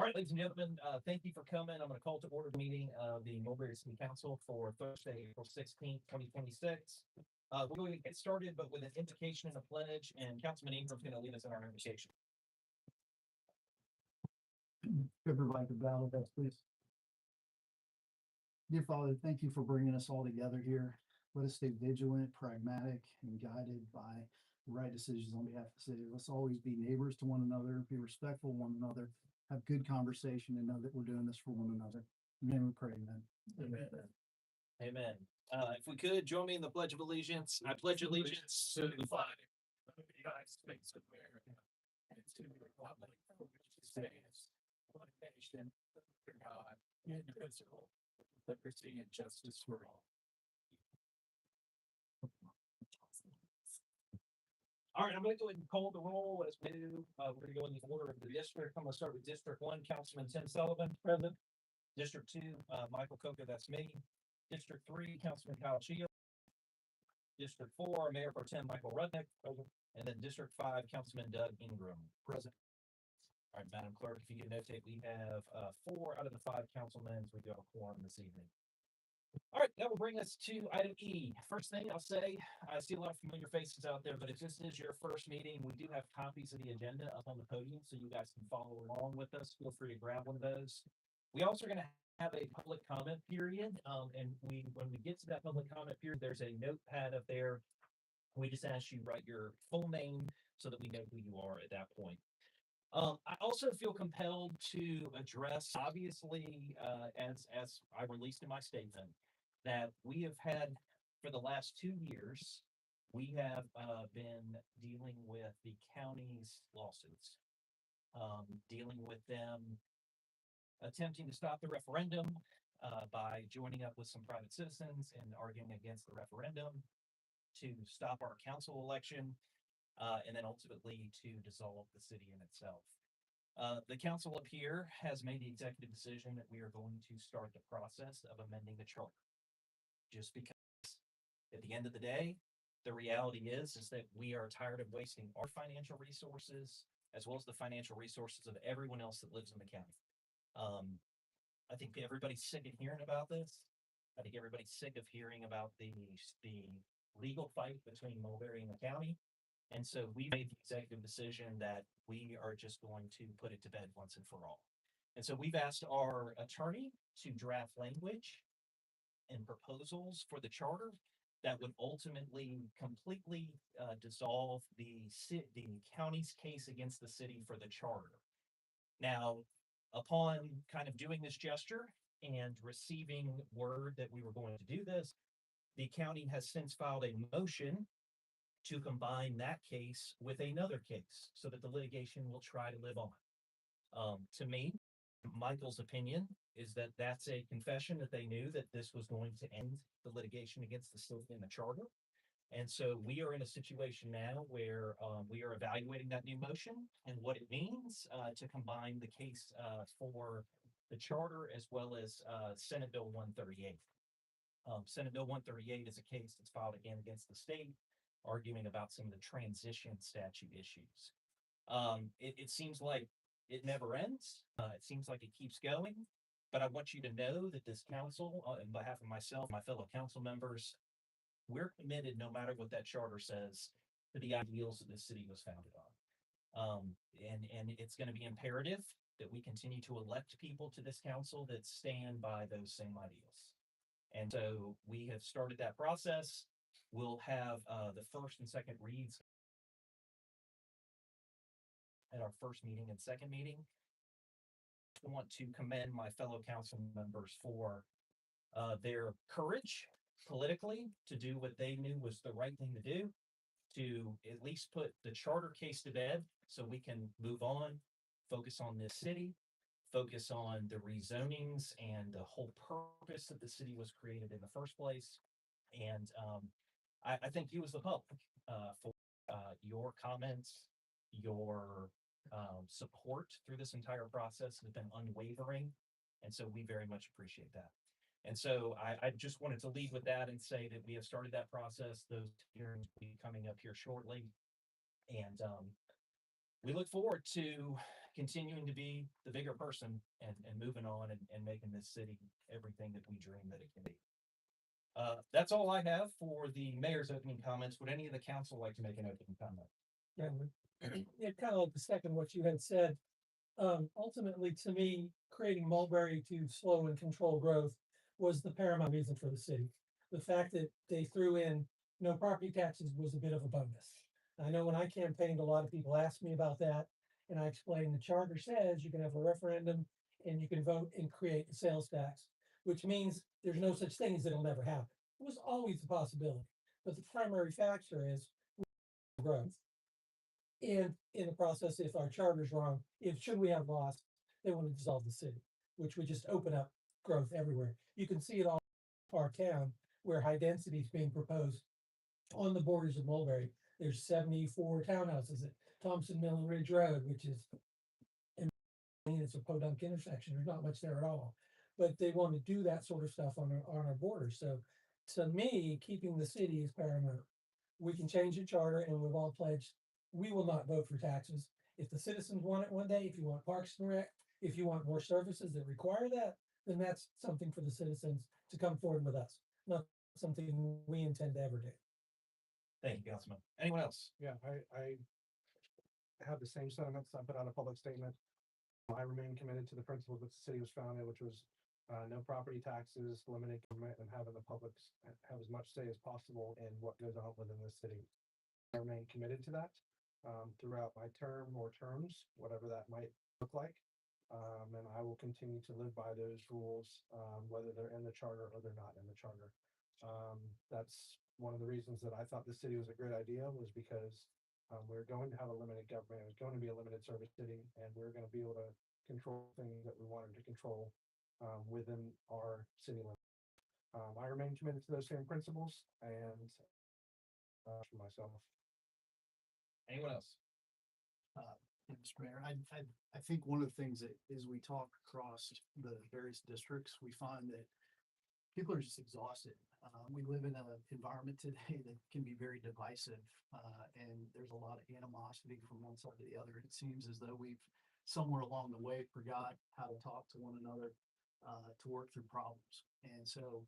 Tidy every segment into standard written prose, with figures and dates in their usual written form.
All right, ladies and gentlemen, thank you for coming. I'm going to call to order the meeting of the Mulberry City Council for Thursday, April 16th, 2026. We're going to get started, but with an invocation and a pledge, and Councilman Ingram's going to lead us in our invocation. Everybody could bow with us, please. Dear Father, thank you for bringing us all together here. Let us stay vigilant, pragmatic, and guided by the right decisions on behalf of the city. Let's always be neighbors to one another, be respectful of one another, have good conversation, and know that we're doing this for one another. In the name we pray, amen. Amen. Amen. If we could join me in the Pledge of Allegiance. I pledge allegiance to the flag of the United States of America and to the republic for which it stands, one nation, under God, indivisible, with liberty and justice for all. All right, I'm going to go ahead and call the roll as we do. We're going to go in the order of the district. I'm going to start with District 1, Councilman Tim Sullivan, President. District 2, Michael Coca, that's me. District 3, Councilman Kyle Shield. District 4, Mayor Pro Tem Michael Rudnick, President. And then District 5, Councilman Doug Ingram, President. All right, Madam Clerk, if you can notate, we have 4 out of the 5 councilmen. We do have a quorum this evening. All right, that will bring us to item E. First thing I'll say, I see a lot of familiar faces out there, but if this is your first meeting, we do have copies of the agenda up on the podium so you guys can follow along with us. Feel free to grab one of those. We also are going to have a public comment period, and when we get to that public comment period, there's a notepad up there. We just ask you write your full name so that we know who you are at that point. I also feel compelled to address, obviously, as I released in my statement, that we have had for the last 2 years, we have been dealing with the county's lawsuits, dealing with them attempting to stop the referendum by joining up with some private citizens and arguing against the referendum, to stop our council election, and then ultimately to dissolve the city in itself. The council up here has made the executive decision that we are going to start the process of amending the charter. Just because at the end of the day, the reality is that we are tired of wasting our financial resources as well as the financial resources of everyone else that lives in the county. I think everybody's sick of hearing about this. I think everybody's sick of hearing about the legal fight between Mulberry and the county. And so we made the executive decision that we are just going to put it to bed once and for all. And so we've asked our attorney to draft language and proposals for the charter that would ultimately completely dissolve the county's case against the city for the charter. Now, upon kind of doing this gesture and receiving word that we were going to do this, the county has since filed a motion to combine that case with another case so that the litigation will try to live on. To me, Michael's opinion is that that's a confession that they knew that this was going to end the litigation against the city and the charter. And so we are in a situation now where we are evaluating that new motion and what it means to combine the case for the charter as well as Senate Bill 138. Senate Bill 138 is a case that's filed again against the state, arguing about some of the transition statute issues. It seems like it never ends. It seems like it keeps going. But I want you to know that this council, on behalf of myself, my fellow council members, we're committed, no matter what that charter says, to the ideals that this city was founded on. And it's going to be imperative that we continue to elect people to this council that stand by those same ideals. And so we have started that process. We'll have the first and second reads at our first meeting and second meeting. I want to commend my fellow council members for their courage politically to do what they knew was the right thing to do, to at least put the charter case to bed so we can move on, focus on this city, focus on the rezonings and the whole purpose that the city was created in the first place. And I thank you as the public for your comments, your support through this entire process has been unwavering. And so we very much appreciate that. And so I just wanted to lead with that and say that we have started that process. Those hearings will be coming up here shortly. And we look forward to continuing to be the bigger person and moving on and making this city everything that we dream that it can be. That's all I have for the mayor's opening comments. Would any of the council like to make an opening comment? Yeah, yeah, kind of like the second, what you had said. Ultimately, to me, creating Mulberry to slow and control growth was the paramount reason for the city. The fact that they threw in no property taxes was a bit of a bonus. I know when I campaigned, a lot of people asked me about that, and I explained the charter says you can have a referendum and you can vote and create a sales tax, which means there's no such thing as it'll never happen. It was always a possibility, but the primary factor is growth. And in the process, if our charter's wrong, if should we have lost, they want to dissolve the city, which would just open up growth everywhere. You can see it all in our town where high density is being proposed on the borders of Mulberry. There's 74 townhouses at Thompson Mill and Ridge Road, which is, it's a podunk intersection. There's not much there at all, but they want to do that sort of stuff on our borders. So to me, keeping the city is paramount. We can change the charter, and we've all pledged we will not vote for taxes. If the citizens want it one day, if you want Parks and Rec, if you want more services that require that, then that's something for the citizens to come forward with us, not something we intend to ever do. Thank you, Councilman. Anyone else? Yeah, I have the same sentiments. I put out a public statement. I remain committed to the principles that the city was founded, which was no property taxes, limited government, and having the public have as much say as possible in what goes on within the city. I remain committed to that throughout my term or terms, whatever that might look like. And I will continue to live by those rules, whether they're in the charter or they're not in the charter. That's one of the reasons that I thought the city was a great idea, was because we're going to have a limited government. It's going to be a limited service city, and we're going to be able to control things that we wanted to control within our city limits. I remain committed to those same principles, and for myself. Anyone else? Mr. Mayor, I think one of the things that as we talk across the various districts, we find that people are just exhausted. We live in an environment today that can be very divisive, and there's a lot of animosity from one side to the other. It seems as though we've somewhere along the way forgot how to talk to one another, to work through problems. And so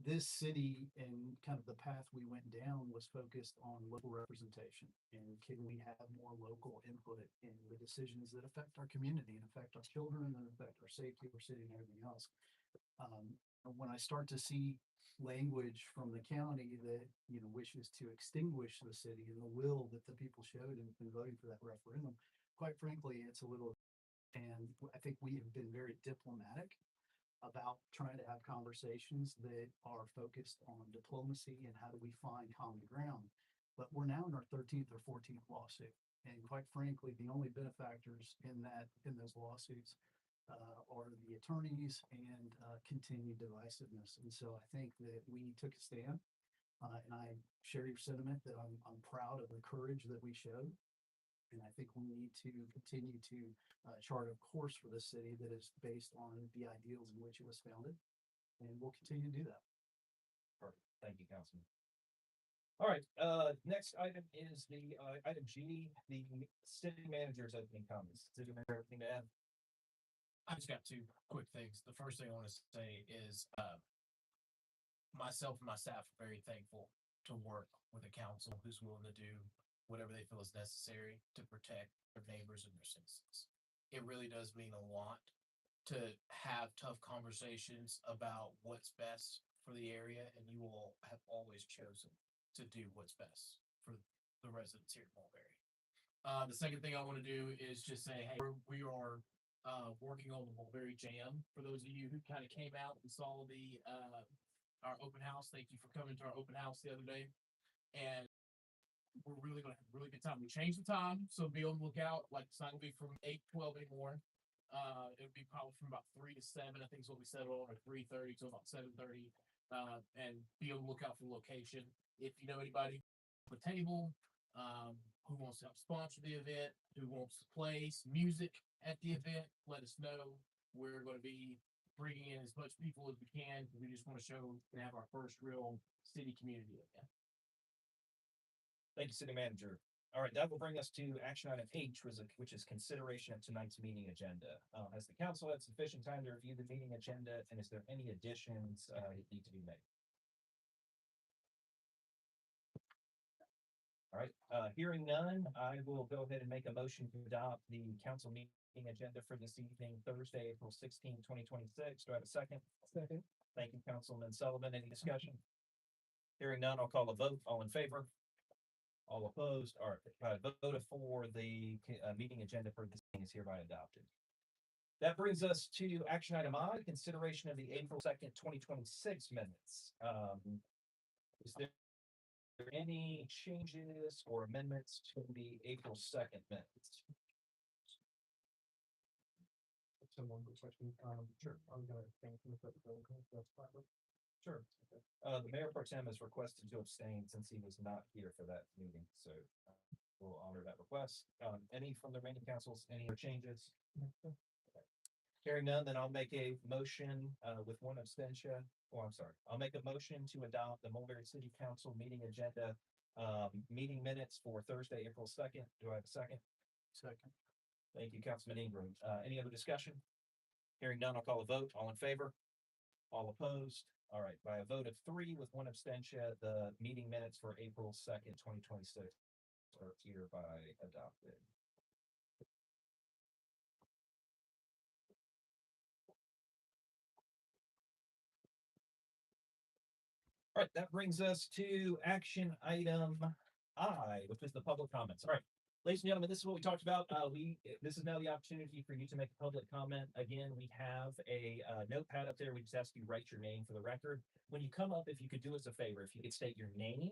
this city and kind of the path we went down was focused on local representation, and can we have more local input in the decisions that affect our community and affect our children and affect our safety, our city, and everything else. When I start to see language from the county that wishes to extinguish the city and the will that the people showed in voting for that referendum, quite frankly, it's a little. And I think we have been very diplomatic about trying to have conversations that are focused on diplomacy and how do we find common ground. But we're now in our 13th or 14th lawsuit. And quite frankly, the only benefactors in those lawsuits are the attorneys and continued divisiveness. And so I think that we took a stand, and I share your sentiment that I'm proud of the courage that we showed. And I think we need to continue to chart a course for the city that is based on the ideals in which it was founded. And we'll continue to do that. Perfect. Thank you, Councilman. All right, next item is the item G, the city manager's opening comments. City manager, everything to add? I just got two quick things. The first thing I want to say is myself and my staff are very thankful to work with a council who's willing to do whatever they feel is necessary to protect their neighbors and their citizens. It really does mean a lot to have tough conversations about what's best for the area, and you all have always chosen to do what's best for the residents here at Mulberry. The second thing I want to do is just say, hey, we are working on the Mulberry Jam. For those of you who kind of came out and saw the our open house, thank you for coming to our open house the other day. And we're really going to have a really good time. We changed the time, so be on the lookout. Like, it's not going to be from 8 to 12 anymore. It'll be probably from about 3 to 7, I think is what we settled on, or 3:30 to about 7:30. And be on the lookout for the location. If you know anybody at the table who wants to help sponsor the event, who wants to play some music at the event, let us know. We're going to be bringing in as much people as we can. We just want to show and have our first real city community event. Thank you, city manager. All right, that will bring us to action item H, which is consideration of tonight's meeting agenda. Has the council had sufficient time to review the meeting agenda, and is there any additions that need to be made? All right, hearing none, I will go ahead and make a motion to adopt the council meeting agenda for this evening, Thursday, April 16, 2026. Do I have a second? Second. Thank you, Councilman Sullivan. Any discussion? Hearing none, I'll call a vote. All in favor? All opposed? All right, vote for the meeting agenda for this meeting is hereby adopted. That brings us to action item I, consideration of the April 2nd, 2026 minutes. Is there any changes or amendments to the April 2nd minutes? Someone with question, sure, I'm gonna thank you for the, that's fine. Sure. The mayor pro tem has requested to abstain since he was not here for that meeting, so we'll honor that request. Any from the remaining councils, any other changes? Okay. Hearing none, then I'll make a motion with one abstention. Oh, I'm sorry. I'll make a motion to adopt the Mulberry City Council meeting agenda, meeting minutes for Thursday, April 2nd. Do I have a second? Second. Thank you, Councilman Ingram. Any other discussion? Hearing none, I'll call a vote. All in favor? All opposed? All right, by a vote of 3 with one abstention, the meeting minutes for April 2nd, 2026 are hereby adopted. All right, that brings us to action item I, which is the public comments. All right, ladies and gentlemen, this is what we talked about. This is now the opportunity for you to make a public comment. Again, we have a notepad up there. We just ask you to write your name for the record. When you come up, if you could do us a favor, if you could state your name,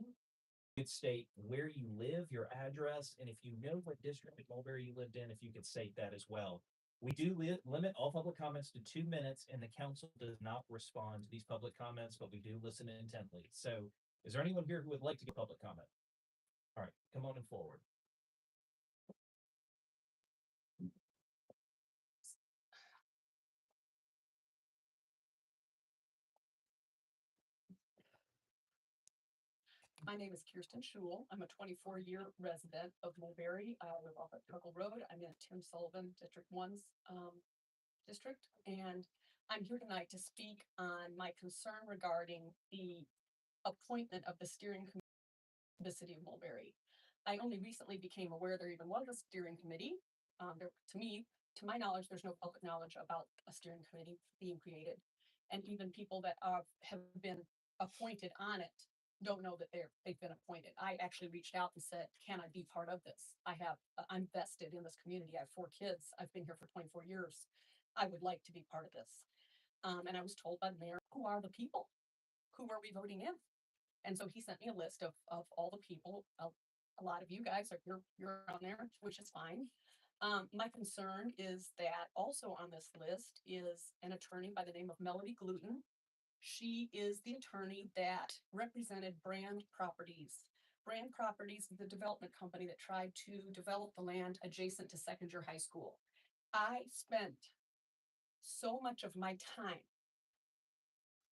you could state where you live, your address, and if you know what district of Mulberry you lived in, if you could state that as well. We do limit all public comments to 2 minutes, and the council does not respond to these public comments, but we do listen intently. So is there anyone here who would like to give public comment? All right, come on and forward. My name is Kirsten Schul. I'm a 24-year resident of Mulberry. I live off at Tuckle Road. I'm in Tim Sullivan District 1's district, and I'm here tonight to speak on my concern regarding the appointment of the steering committee of the city of Mulberry. I only recently became aware there even was a steering committee. To my knowledge, there's no public knowledge about a steering committee being created, and even people that have been appointed on it don't know that they've been appointed. I actually reached out and said, can I be part of this? I'm vested in this community. I have 4 kids. I've been here for 24 years. I would like to be part of this. And I was told by the mayor, who are the people? Who are we voting in? And so he sent me a list of all the people. A lot of you guys you're on there, which is fine. My concern is that also on this list is an attorney by the name of Melody Gluten. She is the attorney that represented Brand Properties. Brand Properties is the development company that tried to develop the land adjacent to Second-Year High School. I spent so much of my time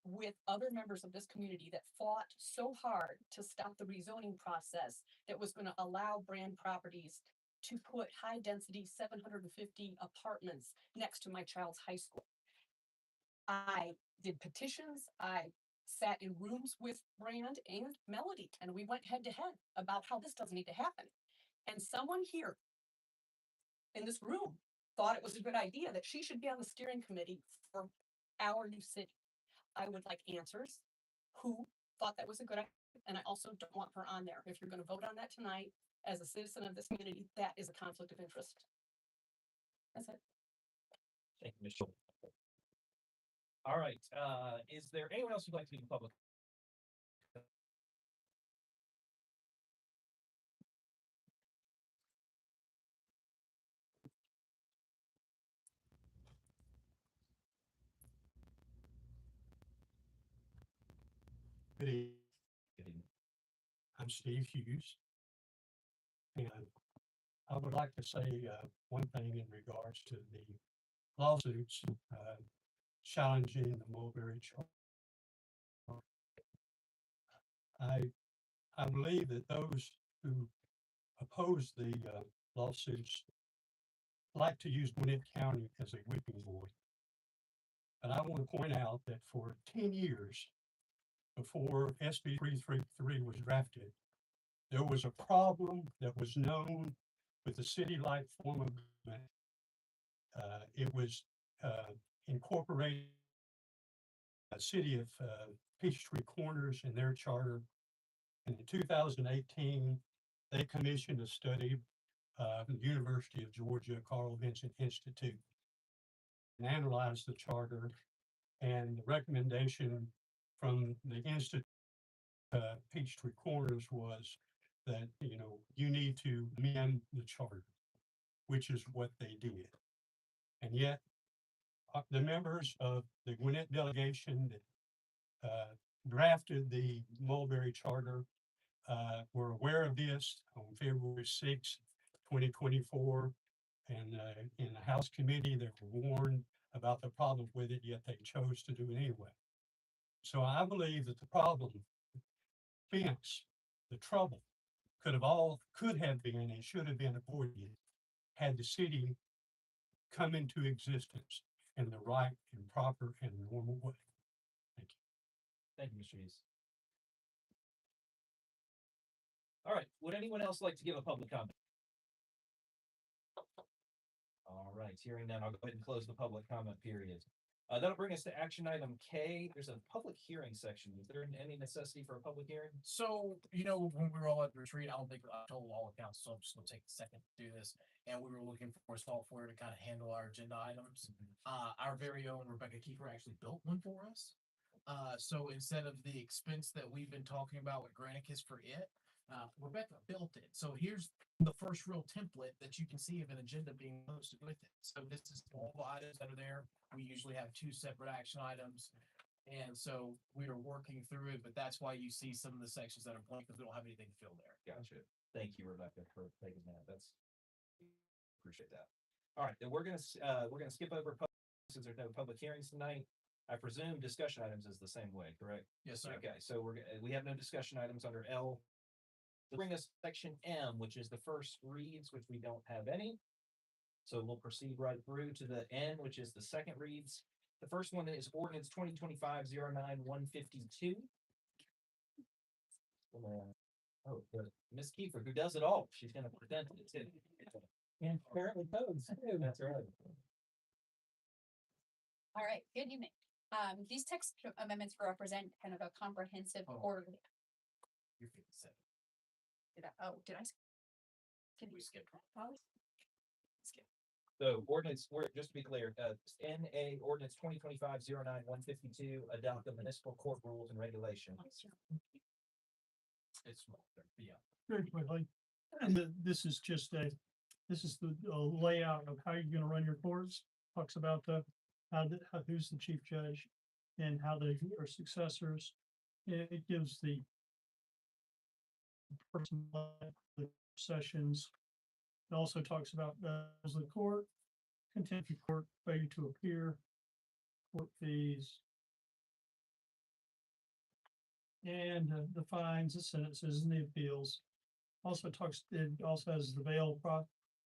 with other members of this community that fought so hard to stop the rezoning process that was going to allow Brand Properties to put high-density 750 apartments next to my child's high school. I did petitions. I sat in rooms with Brand and Melody, and we went head to head about how this doesn't need to happen. And someone here in this room thought it was a good idea that she should be on the steering committee for our new city. I would like answers. Who thought that was a good idea? And I also don't want her on there. If you're going to vote on that tonight, as a citizen of this community, that is a conflict of interest. That's it. Thank you, Ms. Schul. All right, is there anyone else who'd like to be in public? Good evening. Good evening. I'm Steve Hughes. And I would like to say one thing in regards to the lawsuits challenging the Mulberry charter. I believe that those who oppose the lawsuits like to use Gwinnett County as a whipping boy. But I want to point out that for 10 years before SB 333 was drafted, there was a problem that was known with the city-like form of government. It was incorporated a city of Peachtree Corners in their charter. And in 2018, they commissioned a study from the University of Georgia, Carl Vinson Institute, and analyzed the charter. And the recommendation from the Institute, Peachtree Corners, was that, you need to amend the charter, which is what they did. And yet, the members of the Gwinnett delegation that drafted the Mulberry Charter were aware of this on February 6, 2024. And in the House committee, they were warned about the problem with it, yet they chose to do it anyway. So I believe that the problem, fence, the trouble, could have been and should have been avoided had the city come into existence in the right and proper and normal way. Thank you. Thank you, Mr. Hughes. All right, would anyone else like to give a public comment? All right, hearing none, I'll go ahead and close the public comment period. That'll bring us to action item K. There's a public hearing section. Is there any necessity for a public hearing? So, when we were all at the retreat, I don't think I told all accounts, so I'm just gonna take a second to do this. And we were looking for software to kind of handle our agenda items. Our very own Rebecca Kiefer actually built one for us. So instead of the expense that we've been talking about with Granicus for it, Rebecca built it. So here's the first real template that you can see of an agenda being posted with it. So this is all the items that are there. We usually have 2 separate action items. And so we are working through it, but that's why you see some of the sections that are blank, because we don't have anything to fill there. Gotcha. Thank you, Rebecca, for taking that. Appreciate that. All right, then we're gonna skip over since there's no public hearings tonight. I presume discussion items is the same way, correct? Yes, sir. Okay, so we have no discussion items under L. Bring us section M, which is the first reads, which we don't have any. So we'll proceed right through to the N, which is the second reads. The first one is ordinance 2025-09-152. Oh, good. Miss Kiefer, who does it all. She's gonna present it too. And apparently codes too. That's right. All right, good evening. These text amendments represent kind of a comprehensive Oh. order. You're 57. Did I? Can We skipped. skip? So ordinance, just to be clear, NA ordinance 2025-09-152, adopt the municipal court rules and regulations. It's small, yeah. Very quickly, and this is just this is the layout of how you're gonna run your courts. Talks about who's the chief judge and how they are successors. It gives the person, the sessions. It also talks about the court, contempt of court, failure to appear, court fees, and the fines, the sentences, and the appeals. It also has the bail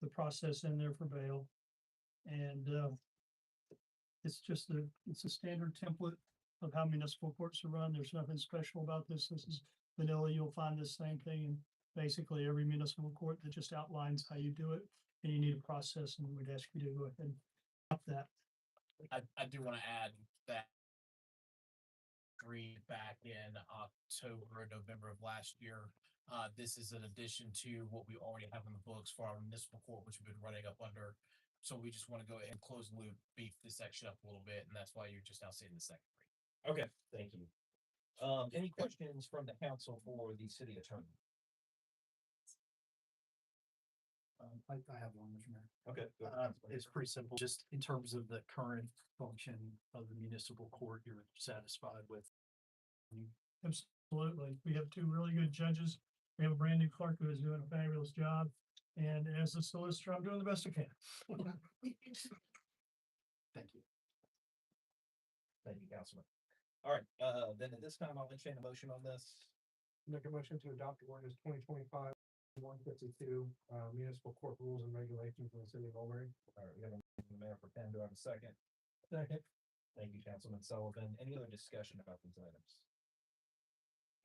the process in there for bail. And it's a standard template of how municipal courts are run. There's nothing special about this. This is vanilla. You'll find the same thing in basically every municipal court that just outlines how you do it. And you need a process, and we'd ask you to go ahead and up that. I do want to add that read back in October, November of last year. This is in addition to what we already have in the books for our municipal court, which we've been running up under. So we just want to go ahead and close the loop, beef this section up a little bit, and that's why you're just now seeing the second read. Okay, thank you. Any questions from the council for the city attorney? I have one, Mr. Mayor. Okay. go ahead, Councilman. It's pretty simple, just in terms of the current function of the municipal court, you're satisfied with. Absolutely. We have 2 really good judges. We have a brand new clerk who is doing a fabulous job. And as a solicitor, I'm doing the best I can. Thank you. Thank you, Councilman. All right, then at this time, I'll entertain a motion on this. Make a motion to adopt ordinance 2025 152, municipal court rules and regulations for the city of Mulberry. All right, we have a motion from the mayor for Penn. Do I have a second? Second. Thank you, Councilman Sullivan. Any other discussion about these items?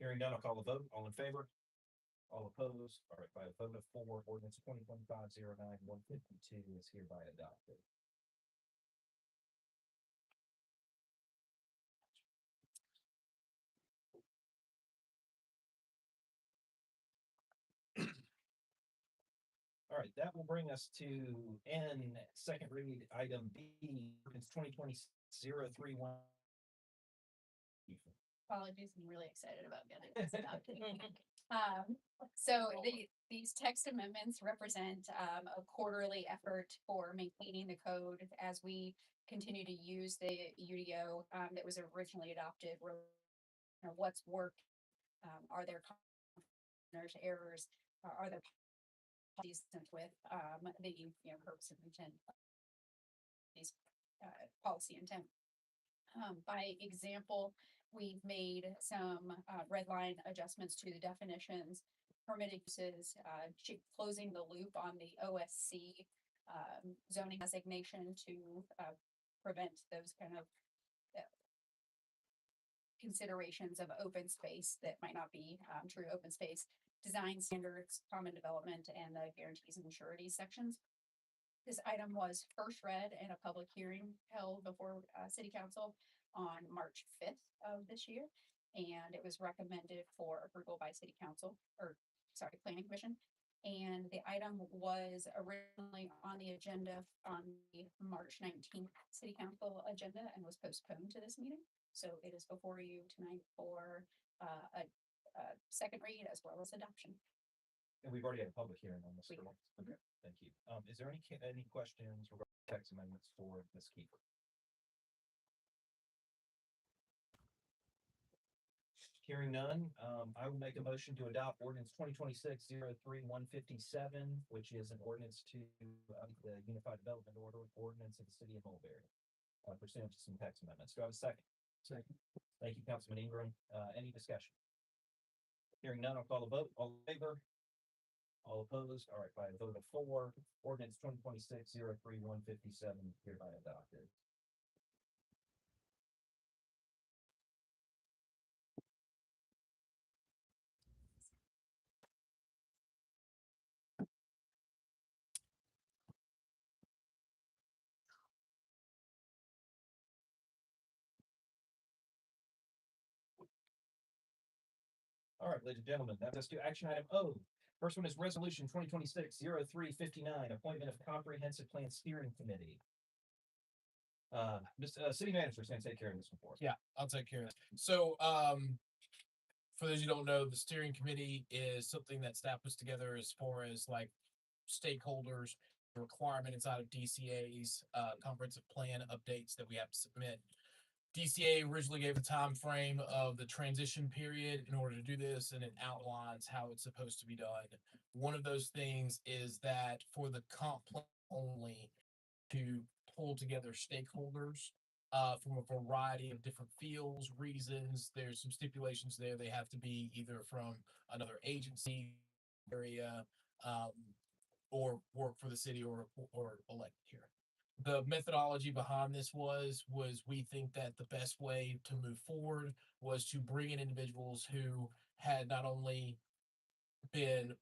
Hearing none, I'll call the vote. All in favor? All opposed? All right, by a vote of 4, ordinance 2025-09-152 is hereby adopted. All right, that will bring us to N, second read, item B, ordinance 2020-031. Apologies, I'm really excited about getting this adopted. So these text amendments represent a quarterly effort for maintaining the code as we continue to use the UDO that was originally adopted. What's worked? Are there errors? Are there consistent with the purpose and intent? These policy intent. By example, we've made some red line adjustments to the definitions, permitted uses, closing the loop on the OSC zoning designation to prevent those kind of considerations of open space that might not be true open space, design standards, common development, and the guarantees and surety sections. This item was first read in a public hearing held before City Council on March 5th of this year. And it was recommended for approval by City Council, Planning Commission. And the item was originally on the agenda on the March 19th City Council agenda and was postponed to this meeting. So it is before you tonight for a second read as well as adoption. And we've already had a public hearing on this. We correct? Okay, thank you. Is there any questions regarding text amendments for Ms. Kiefer? Hearing none, I will make a motion to adopt ordinance 2026-03157, which is an ordinance to the Unified Development Ordinance of the City of Mulberry, pursuant to some text amendments. Do I have a second? Second. Thank you, Councilman Ingram. Any discussion? Hearing none, I'll call the vote. All in favor? All opposed? All right, by a vote of 4, ordinance 2026-03157 hereby adopted. All right, ladies and gentlemen, that brings us to action item O. First one is resolution 2026-0359, appointment of comprehensive plan steering committee. City manager is going to take care of this one for us. Yeah, I'll take care of it. So, for those who don't know, the steering committee is something that staff puts together as far as like stakeholders, the requirement inside of DCA's comprehensive plan updates that we have to submit. DCA originally gave a time frame of the transition period in order to do this, and it outlines how it's supposed to be done. One of those things is that for the comp plan only, to pull together stakeholders from a variety of different fields, reasons. There's some stipulations there. They have to be either from another agency area or work for the city or elected here. The methodology behind this was we think that the best way to move forward was to bring in individuals who had not only been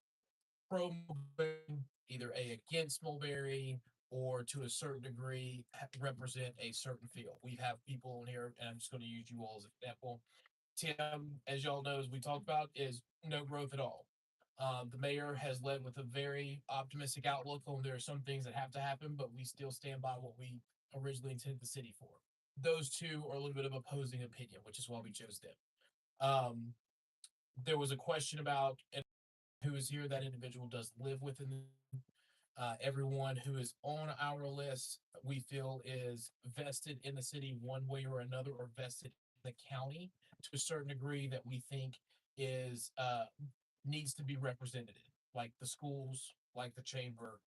pro Mulberry, either against Mulberry, or to a certain degree represent a certain field. We have people in here, and I'm just going to use you all as an example. Tim, as y'all know, as we talked about, is no growth at all. The mayor has led with a very optimistic outlook on there are some things that have to happen, but we still stand by what we originally intended the city for. Those two are a little bit of opposing opinion, which is why we chose them. There was a question about who is here. That individual does live within everyone who is on our list, we feel is vested in the city one way or another, or vested in the county to a certain degree that we think is needs to be represented, like the schools, like the chamber,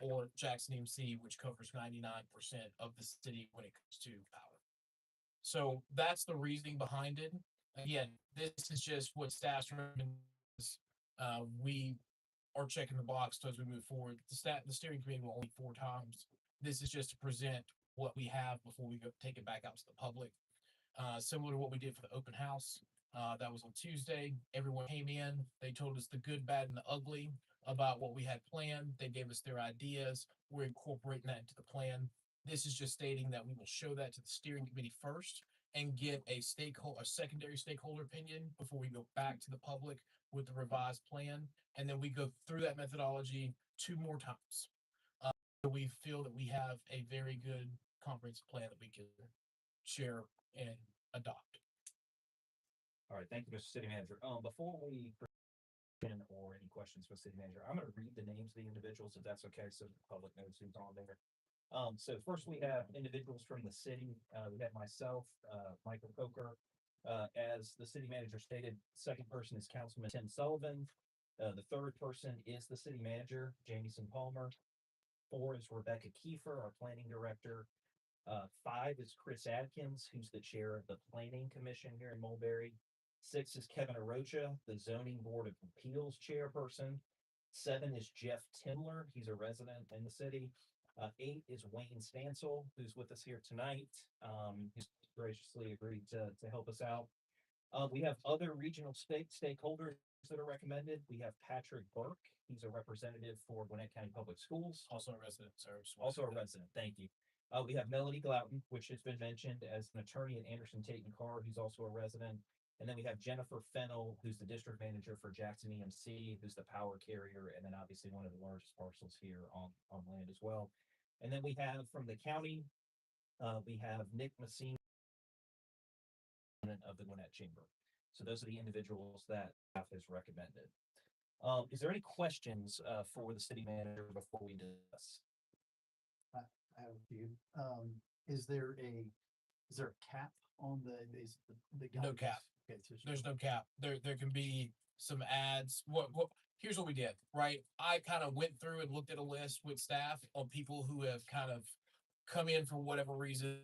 or Jackson EMC, which covers 99% of the city when it comes to power. So that's the reasoning behind it. Again, this is just what staff's recommends. We are checking the box as we move forward. The steering committee will only 4 times. This is just to present what we have before we go take it back out to the public. Similar to what we did for the open house. That was on Tuesday. Everyone came in. They told us the good, bad, and the ugly about what we had planned. They gave us their ideas. We're incorporating that into the plan. This is just stating that we will show that to the steering committee first and get a secondary stakeholder opinion before we go back to the public with the revised plan. And then we go through that methodology 2 more times. So we feel that we have a very good comprehensive plan that we can share and adopt. All right, thank you, Mr. City Manager. Before we begin or any questions for City Manager, I'm gonna read the names of the individuals, if that's okay, so the public knows who's on there. So first we have individuals from the city. We have myself, Michael Coker. As the city manager stated, second person is Councilman Tim Sullivan. The third person is the city manager, Jamieson Palmer. 4 is Rebecca Kiefer, our planning director. 5 is Chris Adkins, who's the chair of the planning commission here in Mulberry. 6 is Kevin Arocha, the zoning board of appeals chairperson. 7 is Jeff Timler, he's a resident in the city. 8 is Wayne Stansel, who's with us here tonight. He's graciously agreed to help us out. We have other regional stakeholders that are recommended. We have Patrick Burke. He's a representative for Gwinnett County Public Schools. Also a resident, sir. Also a resident, thank you. We have Melody Gloughton, which has been mentioned as an attorney at Anderson Tate and Carr, who's also a resident. And then we have Jennifer Fennell, who's the district manager for Jackson EMC, who's the power carrier, and then obviously one of the largest parcels here on land as well. And then we have from the county, we have Nick Messina of the Gwinnett Chamber. So those are the individuals that staff has recommended. Is there any questions for the city manager before we discuss? I have a few. Is there a cap on the No guidance? cap. Okay, so There's no cap. There can be some ads. Here's what we did, right? I kind of went through and looked at a list with staff of people who have kind of come in for whatever reason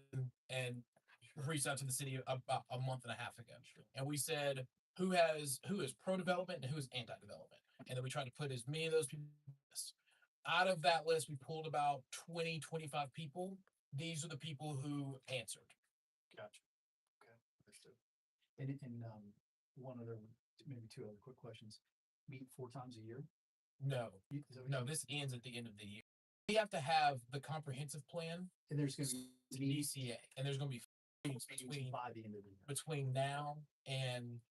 and reached out to the city about a month and a half ago. And we said, who is pro-development and who is anti-development? And then we tried to put as many of those people on the list. Out of that list, we pulled about 20, 25 people. These are the people who answered. Gotcha. Okay, understood. And one other, maybe 2 other quick questions. Meet 4 times a year? No, Is that what no, you- this ends at the end of the year. We have to have the comprehensive plan And there's gonna to be meetings DCA, and there's gonna be meetings by the end of the year. between now and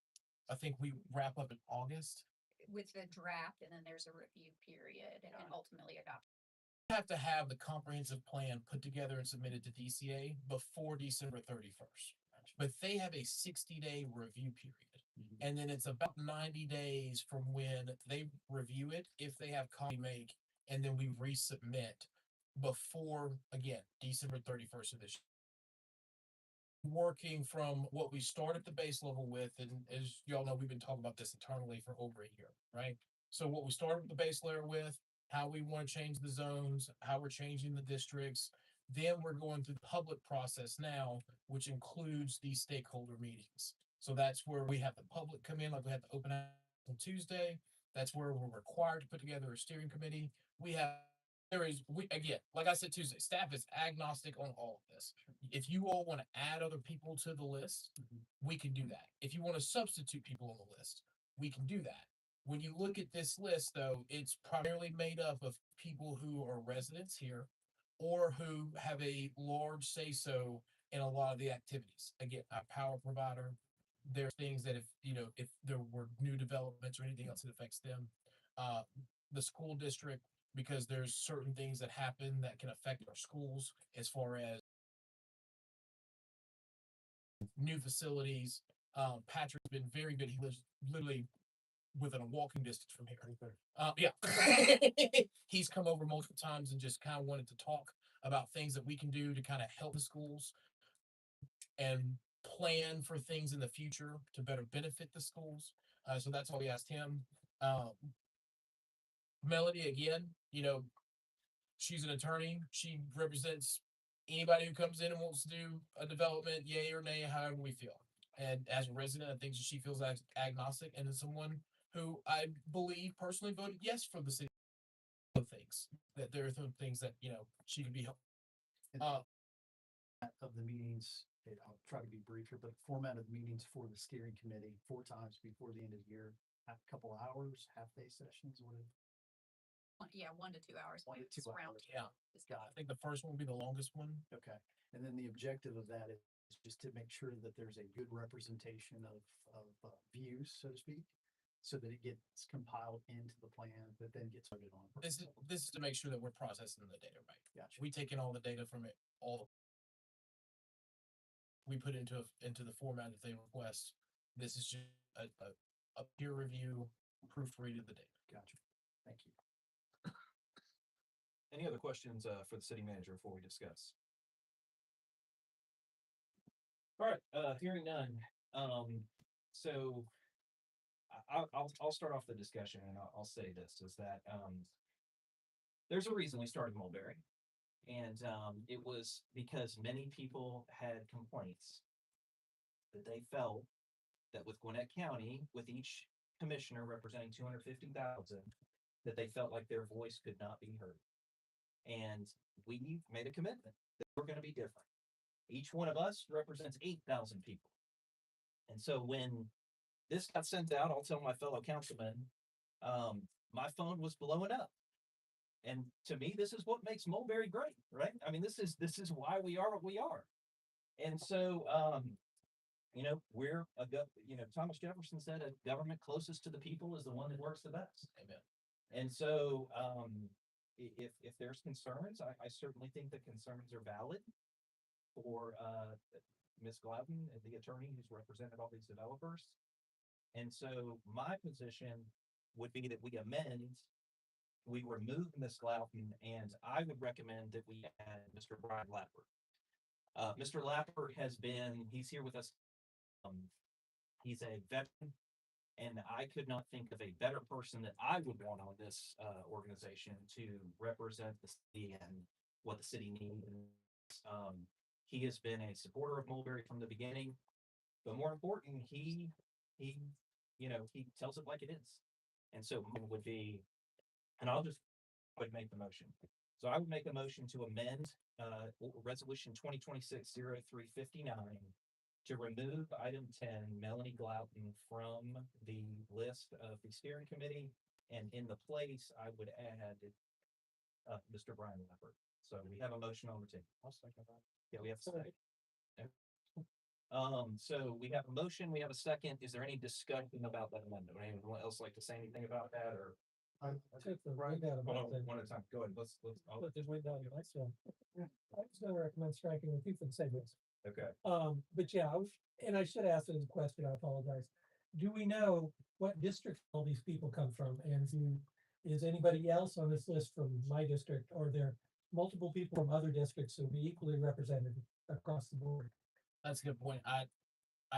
I think we wrap up in August. With the draft, and then there's a review period and then ultimately adopt. We have to have the comprehensive plan put together and submitted to DCA before December 31st. But they have a 60-day review period. Mhm. And then it's about 90 days from when they review it, if they have copy make, and then we resubmit before, again, December 31st of this year. Working from what we start at the base level with, and as y'all know, we've been talking about this internally for over a year, right? So what we started with the base layer with, how we want to change the zones, how we're changing the districts. Then we're going through the public process now, which includes these stakeholder meetings. So that's where we have the public come in, like we had the open house on Tuesday. That's where we're required to put together a steering committee. Again, like I said Tuesday, staff is agnostic on all of this. If you all want to add other people to the list, we can do that. If you want to substitute people on the list, we can do that. When you look at this list, though, it's primarily made up of people who are residents here or who have a large say-so in a lot of the activities. Again, our power provider, there's things that if there were new developments or anything else that affects them, the school district, because there's certain things that happen that can affect our schools as far as new facilities. Patrick's been very good. He lives literally within a walking distance from here. Yeah. He's come over multiple times and just kind of wanted to talk about things that we can do to kind of help the schools and plan for things in the future to better benefit the schools. So that's why we asked him. Melody, again, she's an attorney. She represents anybody who comes in and wants to do a development, yay or nay, however we feel. And as a resident, I think she feels agnostic, and as someone who I believe personally voted yes for the city. Of things that there are things that, you know, she could be helped. Of the meetings, I'll try to be brief here, but format of the meetings for the steering committee 4 times before the end of the year, a couple of hours, half-day sessions, whatever. Yeah, 1 to 2 hours. 1 to 2 round. hours. Yeah, Got I think the first one will be the longest one. Okay, and then the objective of that is just to make sure that there's a good representation of views, so to speak, so that it gets compiled into the plan that then gets voted on. This is to make sure that we're processing the data right. Gotcha. We take in all the data from it, all. We put into the format that they request. This is just a peer review, proofread of the data. Gotcha. Thank you. Any other questions, for the city manager before we discuss? All right, hearing none. So I'll start off the discussion and I'll say this is that, there's a reason we started Mulberry. And, it was because many people had complaints that they felt that with Gwinnett County, with each commissioner representing 250,000, that they felt like their voice could not be heard. And we made a commitment that we're gonna be different. Each one of us represents 8,000 people. And so when this got sent out, I'll tell my fellow councilmen, my phone was blowing up. And to me, this is what makes Mulberry great, right? I mean, this is why we are what we are. And so, you know, Thomas Jefferson said a government closest to the people is the one that works the best. Amen. And so, if there's concerns, I certainly think the concerns are valid for, Ms. Glavin, the attorney who's represented all these developers. And so my position would be that we remove Ms. Glavin, and I would recommend that we add Mr. Brian Lapper. Mr. Lapper he's here with us. He's a veteran, and I could not think of a better person that I would want on this organization to represent the city and what the city needs. He has been a supporter of Mulberry from the beginning, but more important, he tells it like it is. And so mine would be, and I would make the motion. So I would make a motion to amend resolution 2026-0359 to remove item 10, Melanie Glauton, from the list of the steering committee, and in the place I would add Mr. Brian Leopard. So we have a motion on the table. I'll second that. Yeah, we have a second. So we have a motion, we have a second. Is there any discussion about that amendment? Would anyone else like to say anything about that, or? I took the right down Hold about on, that. one at a time. Go ahead. I'll- But there's way down your next one. I was gonna recommend striking the two for the same reason. Okay. But yeah, and I should ask this question, I apologize. Do we know what district all these people come from? And is anybody else on this list from my district, or are there multiple people from other districts who will be equally represented across the board? That's a good point. I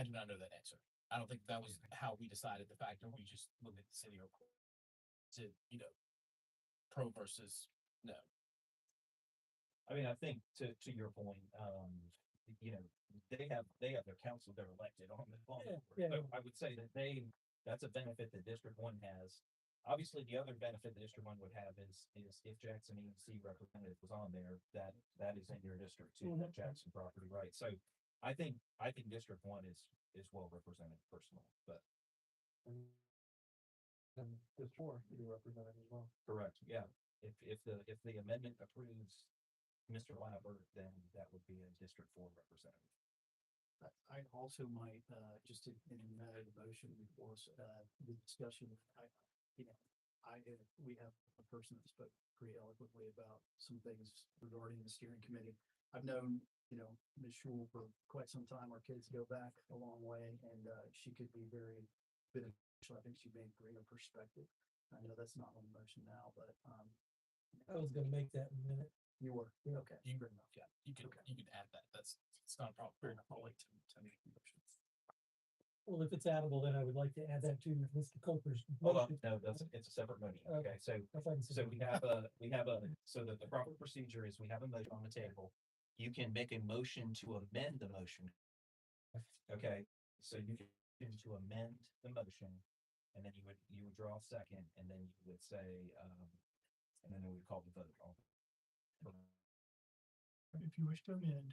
do not know that answer. I don't think that was how we decided the factor. We just looked at the city report to, pro versus no. I mean, I think to your point, they have their council, they're elected on the phone. Yeah. So I would say that that's a benefit that District 1 has. Obviously, the other benefit that District 1 would have is if Jackson EMC representative was on there, that is in your district too, that Jackson property, right? So I think District 1 is well represented personally, but. And there's 4 to be represented as well. Correct, yeah. If the amendment approves Mr. Lambert, then that would be a District 4 representative. I also might, just in the motion before, the discussion, we have a person that spoke pretty eloquently about some things regarding the steering committee. I've known, Ms. Schul for quite some time. Our kids go back a long way, and, she could be very beneficial. I think she may bring a perspective. I know that's not on the motion now, but, I was gonna make that in a minute. you were, okay. You Fair enough. Yeah, you could add that. It's not a problem. Fair enough. I'll wait to make the motions. Well, if it's addable, then I would like to add that to Mr. Coker's. Hold on, motion. no, it's a separate motion. Okay, so I thought you said- so the proper procedure is we have a motion on the table. You can make a motion to amend the motion. Okay, so you can to amend the motion, and then you would draw a second, and then you would say, and then we would call the vote. If you wish to amend,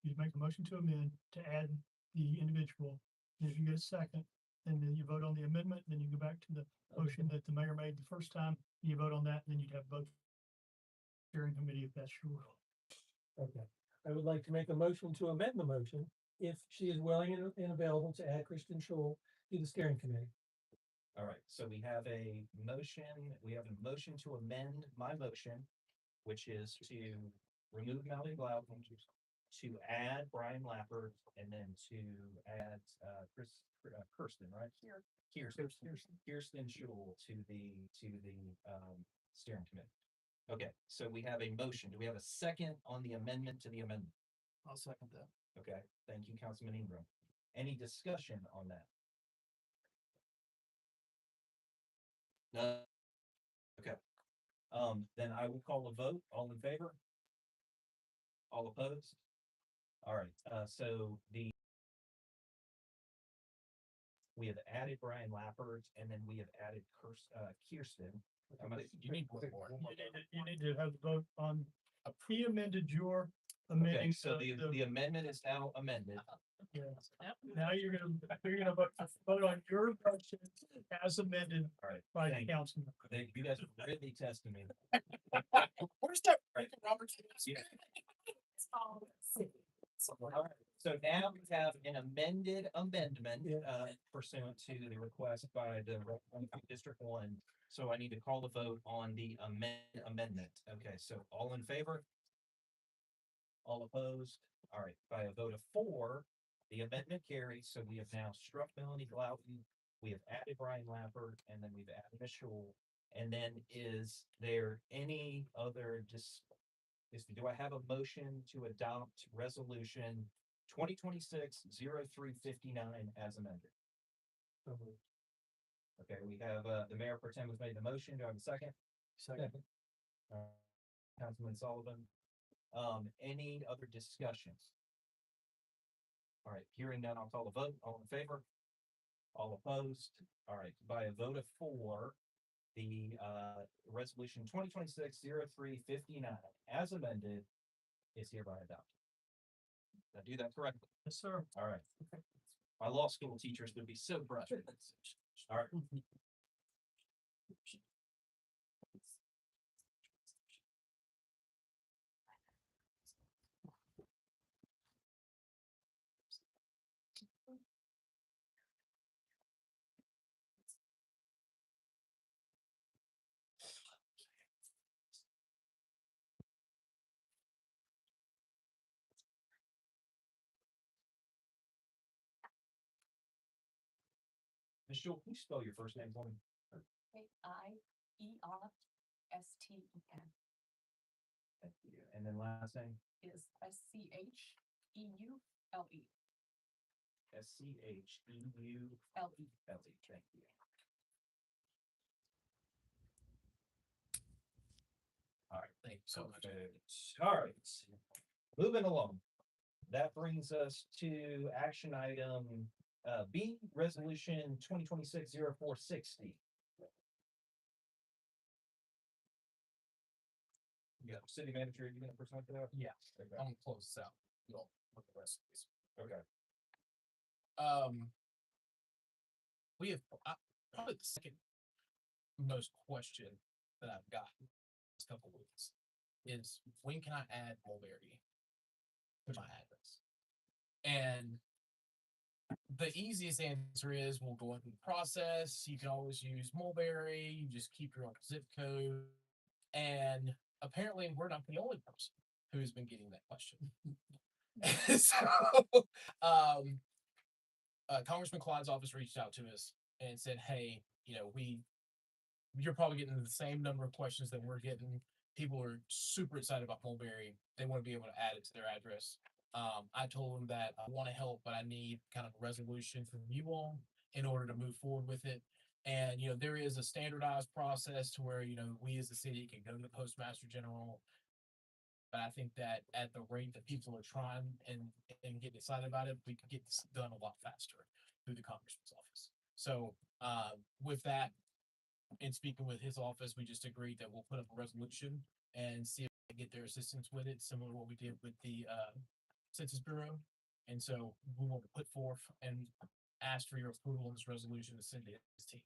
you make a motion to amend to add the individual. And if you get a second, and then you vote on the amendment, then you go back to the motion that the mayor made the first time, you vote on that, and then you'd have both steering committee if that's your will. Okay, I would like to make a motion to amend the motion if she is willing and available to add Kristen Schul to the steering committee. All right, so we have a motion to amend my motion, which is to remove Melody Loudon, to add Brian Lappert, and then to add, Kirsten, right? Kirsten Schul to the, steering committee. Okay, so we have a motion. Do we have a second on the amendment to the amendment? I'll second that. Okay, thank you, Councilman Ingram. Any discussion on that? No. Okay. Then I will call a vote. All in favor? All opposed? All right, so we have added Brian Lappert, and then we have added Kirsten. You need one more. You need to have the vote on, he amended your Okay, amending. so the amendment is now amended. Yes. Now you're gonna vote on your motion as amended All right, by thank the you. council. You guys are really testing me. Where's that? Right. Robert's. Yeah. All right, so now we have an amended amendment, pursuant to the request by the District 1. So I need to call the vote on the amendment. Okay, so all in favor? All opposed? All right, by a vote of 4, the amendment carries. So we have now struck Melanie Glauton. We have added Brian Lappert, and then we've added Ms. Schul. And then is there any other do I have a motion to adopt resolution 2026-0359 as amended? Okay, we have, the mayor pro tem has made the motion. Do I have a second? Second. Councilman Sullivan. Any other discussions? All right, hearing none, I'll call the vote. All in favor? All opposed? All right, by a vote of 4, the resolution 2026-0359 as amended is hereby adopted. Did I do that correctly? Yes, sir. All right. My law school teachers would be so proud. All right. Ms. Schul, can you spell your first name for me? K-I-E-R-S-T-E-N Thank you. And then last name? is S-C-H-E-U-L-E. S-C-H-E-U-L-E. Thank you. All right, Thank you so much. All right, moving along. That brings us to action item B, resolution 2026-0460. Yeah, city manager, you gonna present that? Yeah, Okay. I'm gonna close this out. You'll look at the rest of these. Okay. We have probably the second most question that I've gotten this couple weeks is when can I add Mulberry to my address? And the easiest answer is we'll go through the process. You can always use Mulberry. You just keep your own zip code. And apparently we're not the only person who has been getting that question. So, Congressman Clyde's office reached out to us and said, hey, you're probably getting the same number of questions that we're getting. People are super excited about Mulberry. They want to be able to add it to their address. I told them that I want to help, but I need kind of a resolution from you all in order to move forward with it. And, there is a standardized process to where, we as a city can go to the Postmaster General. But I think that at the rate that people are trying and getting excited about it, we could get this done a lot faster through the Congressman's office. So With that, in speaking with his office, we just agreed that we'll put up a resolution and see if they get their assistance with it, similar to what we did with the Census Bureau. And so we want to put forth and ask for your approval on this resolution to send it to his team.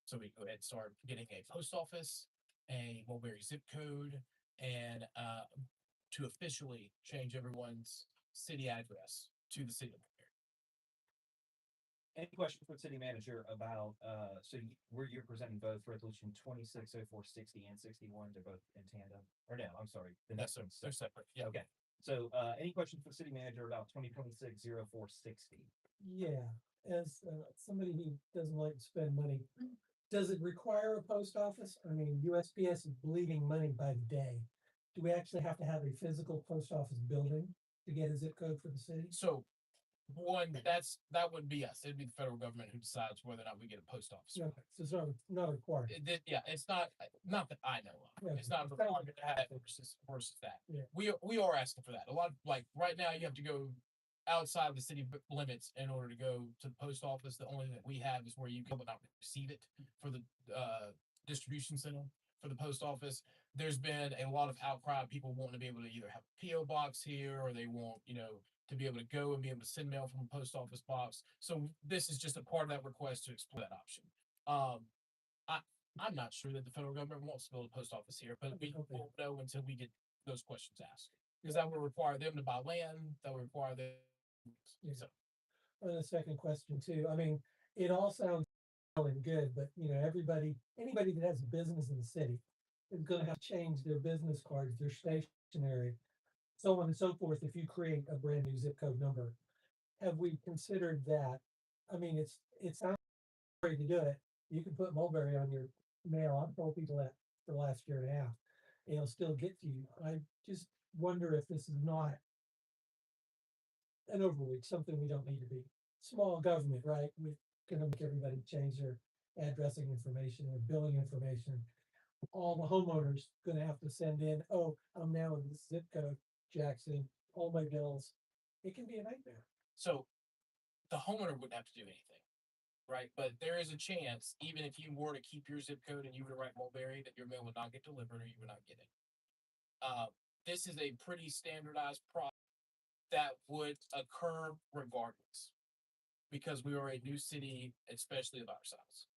So we go ahead and start getting a post office, a Mulberry zip code, and to officially change everyone's city address to the city of Mulberry. Any questions for the city manager about, you're presenting both resolution 260460 and 61, they're both in tandem, or no, I'm sorry. The next one's They're separate. Yeah. Okay, so, any questions for the city manager about 2026-0460? Yeah, as somebody who doesn't like to spend money, does it require a post office? I mean, USPS is bleeding money by the day. Do we actually have to have a physical post office building to get a zip code for the city? So one, that would be us. It'd be the federal government who decides whether or not we get a post office. Okay, so it's not required. Yeah, it's not that I know of. Yeah, It's not a it's kind of requirement to have that versus that. Yeah. We are asking for that. A lot of, like, right now you have to go outside of the city limits in order to go to the post office. The only thing that we have is where you go not receive it for the distribution center for the post office. There's been a lot of outcry of people wanting to be able to either have a PO box here, or they want, to be able to go and be able to send mail from a post office box. So this is just a part of that request to explore that option. I'm not sure that the federal government wants to build a post office here, but we won't know until we get those questions asked. Because that would require them to buy land, that would require them. Yeah. So And the second question too, I mean, it all sounds well and good, but anybody that has a business in the city is gonna have to change their business cards, their stationery, so on and so forth, if you create a brand new zip code number. Have we considered that? I mean, it sounds great to do it. You can put Mulberry on your mail. I've told people that for the last year and a half. It'll still get to you. I just wonder if this is not an overreach, something we don't need to be. Small government, right? We're gonna make everybody change their addressing information, their billing information. All the homeowners gonna have to send in, oh, I'm now in this zip code, Jackson, all my bills. It can be a nightmare. So the homeowner wouldn't have to do anything, right? But there is a chance, even if you were to keep your zip code and you were to write Mulberry, that your mail would not get delivered or you would not get it. This is a pretty standardized process that would occur regardless, because we are a new city, especially of our size.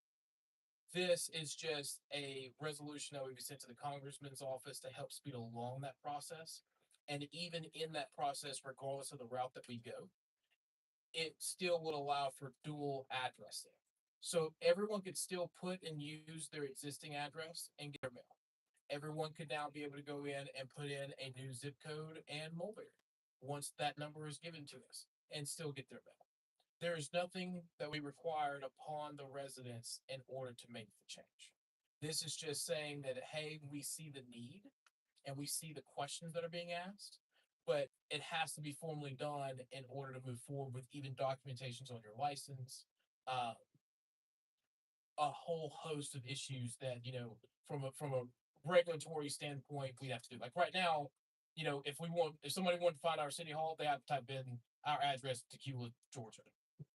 This is just a resolution that would be sent to the congressman's office to help speed along that process. And even in that process, regardless of the route that we go, it still would allow for dual addressing. So everyone could still put and use their existing address and get their mail. Everyone could now be able to go in and put in a new zip code and Mulberry once that number is given to us and still get their mail. There is nothing that we required upon the residents in order to make the change. This is just saying that, hey, we see the need and we see the questions that are being asked, but it has to be formally done in order to move forward with even documentations on your license, a whole host of issues that, from a regulatory standpoint, we have to do. Like right now, if somebody wanted to find our city hall, they have to type in our address, Tequila, Georgia,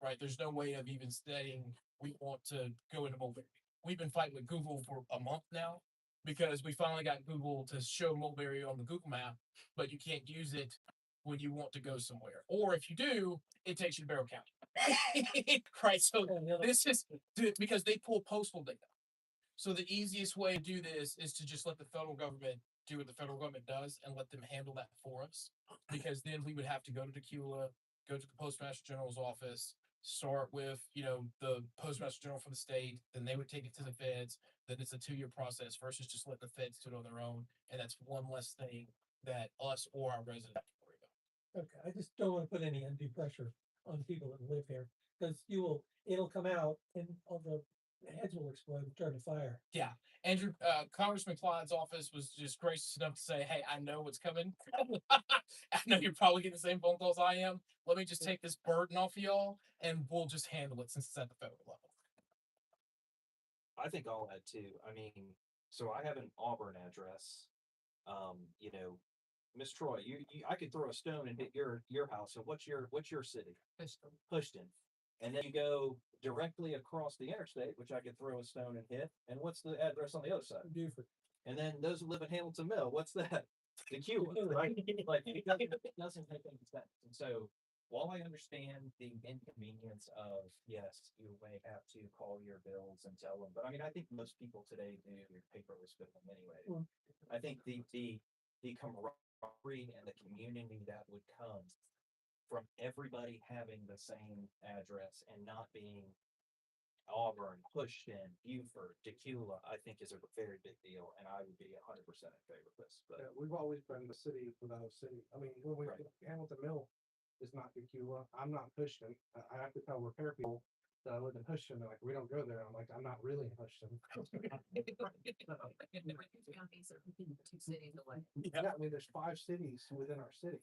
right? There's no way of even saying we want to go into Mulberry. We've been fighting with Google for a month now because we finally got Google to show Mulberry on the Google map, but you can't use it when you want to go somewhere. Or if you do, it takes you to Barrow County. Right. So this is because they pull postal data. So the easiest way to do this is to just let the federal government do what the federal government does and let them handle that for us. Because then we would have to go to Tequila, go to the Postmaster General's office, start with, the Postmaster General for the state, then they would take it to the feds. Then it's a 2-year process versus just let the feds do it on their own. And that's one less thing that us or our residents have to worry about. Okay, I just don't want to put any undue pressure on people that live here, because it'll come out and all the heads will explode and turn to fire. Yeah. Andrew, Congressman Clyde's office was just gracious enough to say, hey, I know what's coming. I know you're probably getting the same phone calls I am. Let me just take this burden off of y'all and we'll just handle it since it's at the federal level. I think I'll add too. I mean, so I have an Auburn address. Miss Troy, I could throw a stone and hit your house. So what's your city? Pushton. And then you go directly across the interstate, which I could throw a stone and hit. And what's the address on the other side? Buford. And then those who live in Hamilton Mill, what's that? The Q, Tequila. right? Like, it doesn't make any sense. And so, while I understand the inconvenience of, yes, you may have to call your bills and tell them, but I mean, I think most people today do paperless billing anyway. Mm. I think the camaraderie and the community that would come from everybody having the same address and not being Auburn, Pushton, Buford, Tequila, I think is a very big deal, and I would be 100% in favor of this, but. Yeah, we've always been the city without a city. I mean, when we, Right. Hamilton Mill is not Tequila. I'm not Pushton. I have to tell repair people that I live in Pushton. They're like, we don't go there. I'm like, I'm not really in Pushton. Counties are two cities away. Yeah, I mean, there's 5 cities within our city.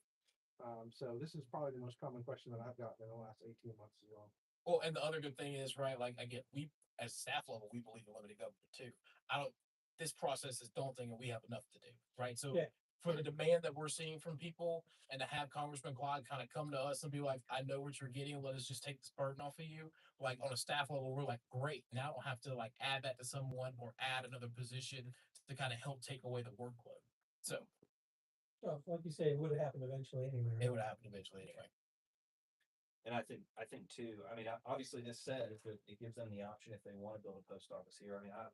So this is probably the most common question that I've gotten in the last 18 months as well. Well, and the other good thing is, right, like, again, we, as staff level, we believe in limited government too. This process is daunting and we have enough to do, right? So Yeah. for the demand that we're seeing from people and to have Congressman Quad kind of come to us and be like, I know what you're getting, let us just take this burden off of you. Like, on a staff level, we're like, great, now I don't have to like add that to someone or add another position to kind of help take away the workload. So Well, like you say, it would have happened eventually anyway. it would happen eventually anyway. And I think too, I mean, obviously this says that it gives them the option if they want to build a post office here. I mean, I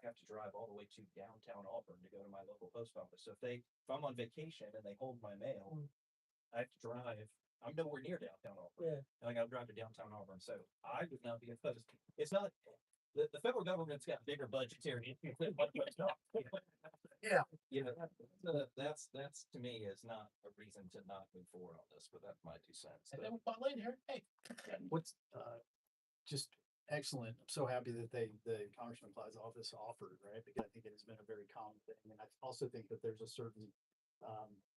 have to drive all the way to downtown Auburn to go to my local post office. So if I'm on vacation and they hold my mail, I have to drive. I'm nowhere near downtown Auburn. Yeah. And I gotta drive to downtown Auburn. So I would not be opposed. It's not, the federal government's got bigger budgetary. Yeah. You know, that's to me is not a reason to not move forward on this, but that's my 2 cents. And then we'll buy later, hey. What's, just excellent. I'm so happy that the Congressman Clyde's office offered, right? Because I think it has been a very common thing. And I also think that there's a certain,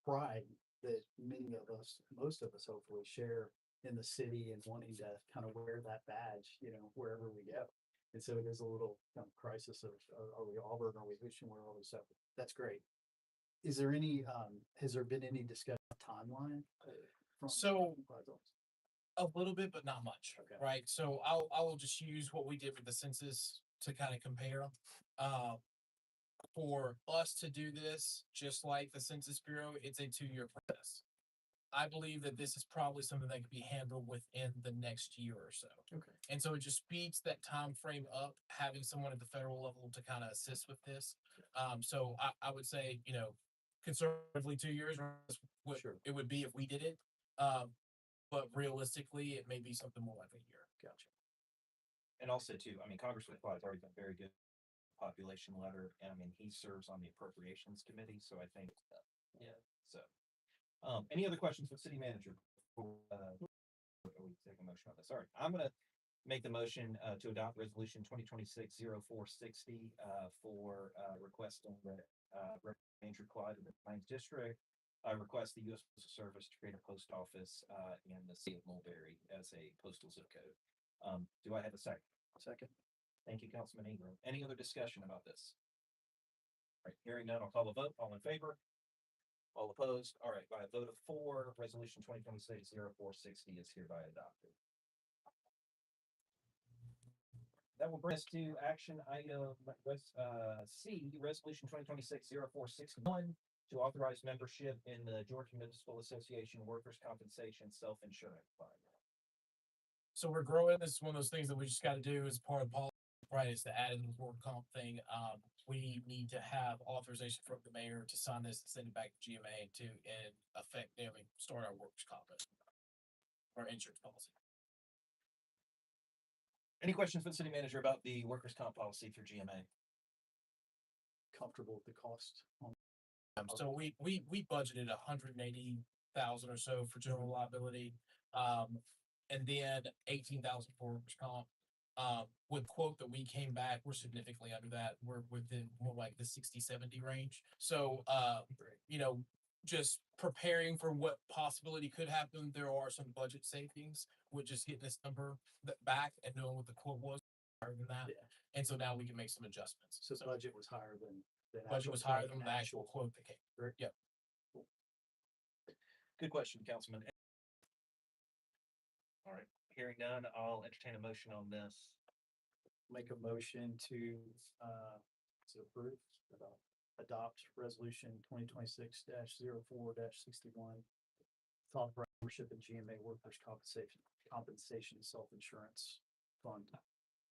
pride that many of us, most of us hopefully share in the city and wanting to kind of wear that badge, wherever we go. And so it is a little kind of crisis of, are we Auburn, are we Houston, where are we? So that's great. Is there any, has there been any discussion of timeline? from So- Clyde's office? A little bit, but not much. Okay. Right. So I will just use what we did with the census to kind of compare them. For us to do this, just like the Census Bureau, it's a 2-year process. I believe that this is probably something that could be handled within the next year or so. Okay. And so it just speeds that time frame up, having someone at the federal level to kind of assist with this. So I would say, conservatively 2 years is what Sure. it would be if we did it. But realistically, it may be something more like a year. Gotcha. And also too, I mean, Congressman Clyde's already been very good population letter, and I mean, he serves on the appropriations committee, so I think, yeah, so. Any other questions for the city manager? We take a motion on this. All right, I'm gonna make the motion, to adopt resolution 2026-0460, for, requesting that, Ranger Clyde in the Pines District. I request the U.S. Postal Service to create a post office, in the city of Mulberry as a postal zip code. Do I have a second? Second. Thank you, Councilman Ingram. Any other discussion about this? All right, hearing none, I'll call a vote. All in favor? All opposed? All right, by a vote of 4, resolution 2026-0460 is hereby adopted. That will bring us to action item C, resolution 2026-0461, to authorize membership in the Georgia Municipal Association Workers' Compensation Self-Insurance Fund. So we're growing. This is one of those things that we just got to do as part of policy, right? Is to add in the work comp thing. We need to have authorization from the mayor to sign this and send it back to GMA to in effect, start our workers' comp, our insurance policy. Any questions for the city manager about the workers' comp policy through GMA? Comfortable with the cost on So we budgeted 180,000 or so for general liability, and then 18,000 for workers' comp. With quote that we came back, we're significantly under that. We're within more like the 60-70 range. So, just preparing for what possibility could happen. There are some budget savings with just hitting this number back and knowing what the quote was higher than that. Yeah. And so now we can make some adjustments. So budget was higher than. Budget was higher than the actual quote that came. Right. Yep. Good question, Councilman. All right. Hearing none, I'll entertain a motion on this. Make a motion to approve, adopt resolution 2026-04-61. Thought membership in GMA workers' compensation self-insurance fund.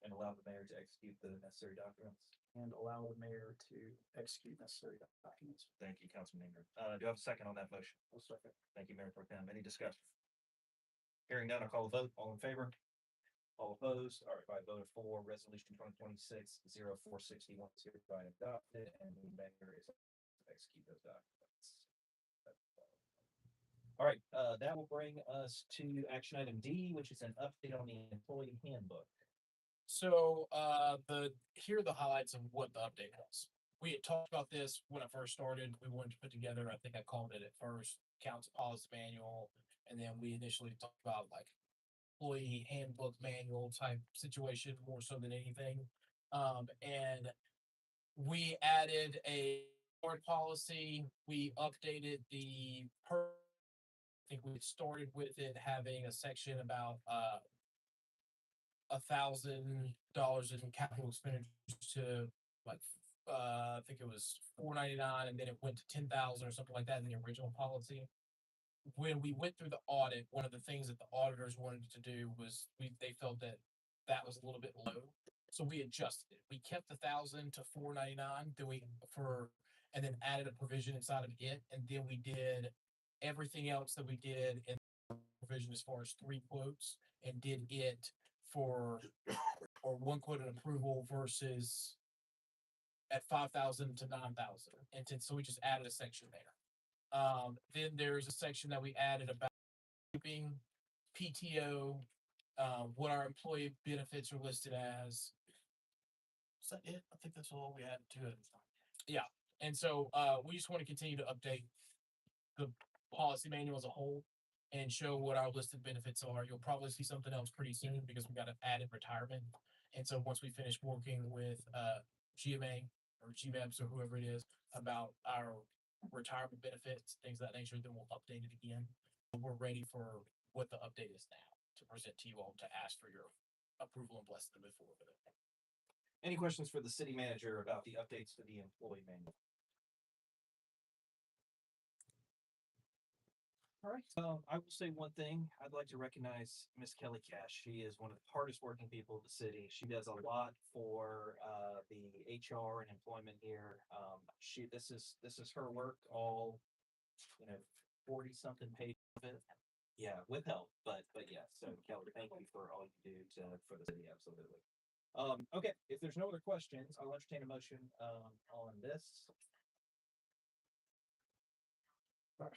And allow the mayor to execute the necessary documents. And allow the mayor to execute necessary documents. Thank you, Councilman Ingram. Do I have a second on that motion? I'll second. Thank you, Mayor Pro Tem. Any discussion? Hearing none, I'll call the vote. All in favor? All opposed? All right, by a vote of 4, resolution 2026-04-61 is hereby adopted, and the mayor is to execute those documents. All right, that will bring us to action item D, which is an update on the employee handbook. So, here are the highlights of what the update was. We had talked about this when I first started. We wanted to put together, I think I called it at first, council policy manual. And then we initially talked about like employee handbook manual type situation more so than anything. And we added a board policy. We updated I think we started with it having a section about, $1,000 in capital expenditures to like, I think it was $499, and then it went to 10,000 or something like that in the original policy. When we went through the audit, one of the things that the auditors wanted to do was they felt that was a little bit low. So we adjusted it. We kept 1,000 to 499, and then added a provision inside of it. And then we did everything else that we did in provision as far as 3 quotes, and did it for, or 1 quote and approval versus at 5,000 to 9,000. And so we just added a section there. Then there's a section that we added about keeping PTO, what our employee benefits are listed as. Is that it? I think that's all we added to it. Yeah, and so we just want to continue to update the policy manual as a whole and show what our listed benefits are. You'll probably see something else pretty soon because we got an added retirement. And so once we finish working with GMA or GMAPS or whoever it is about our retirement benefits, things of that nature, then we'll update it again. We're ready for what the update is now to present to you all to ask for your approval and blessing to move forward with it. Any questions for the city manager about the updates to the employee manual? All right, I will say one thing. I'd like to recognize Miss Kelly Cash. She is one of the hardest working people in the city. She does a lot for the HR and employment here. This is her work, all 40 something pages of it. Yeah, with help, but yeah. So Kelly, thank you for all you do for the city. Absolutely. Okay, if there's no other questions, I'll entertain a motion on this. I'll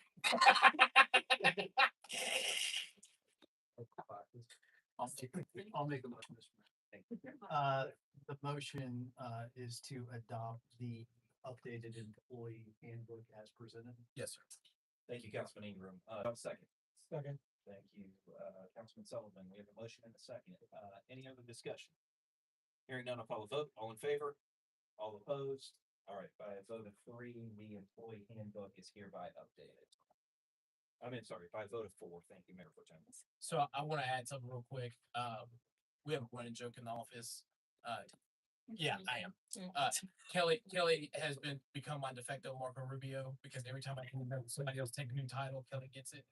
make a motion, Mr. Mayor. The motion is to adopt the updated employee handbook as presented. Yes, sir. Thank you, Councilman Ingram. Second. Second. Thank you, Councilman Sullivan. We have a motion and a second. Any other discussion? Hearing none, I'll call a vote. All in favor? All opposed? All right, by a vote of 3, the employee handbook is hereby updated. By a vote of 4. Thank you, Mayor Pro Tem. So I want to add something real quick. We have a running joke in the office. Yeah, I am. Kelly has become my de facto Marco Rubio because every time I can remember somebody else take a new title, Kelly gets it.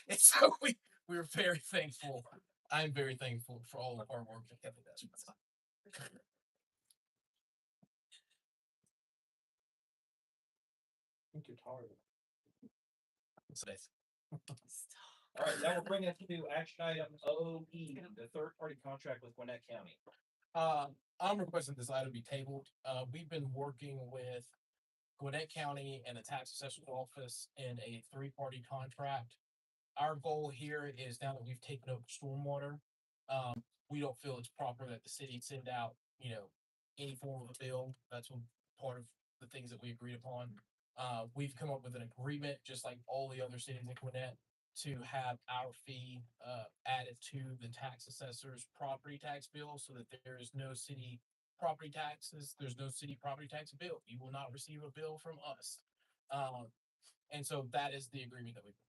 And so we're very thankful. I'm very thankful for all the hard work that Kelly does for us. I think you're tired. So that's- All right, that will bring us to action item OE, the third-party contract with Gwinnett County. I'm requesting this item be tabled. We've been working with Gwinnett County and the tax assessor's office in a 3-party contract. Our goal here is now that we've taken over stormwater, we don't feel it's proper that the city send out, any form of a bill. That's part of the things that we agreed upon. We've come up with an agreement, just like all the other cities in Gwinnett, to have our fee added to the tax assessor's property tax bill so that there is no city property taxes. There's no city property tax bill. You will not receive a bill from us. And so that is the agreement that we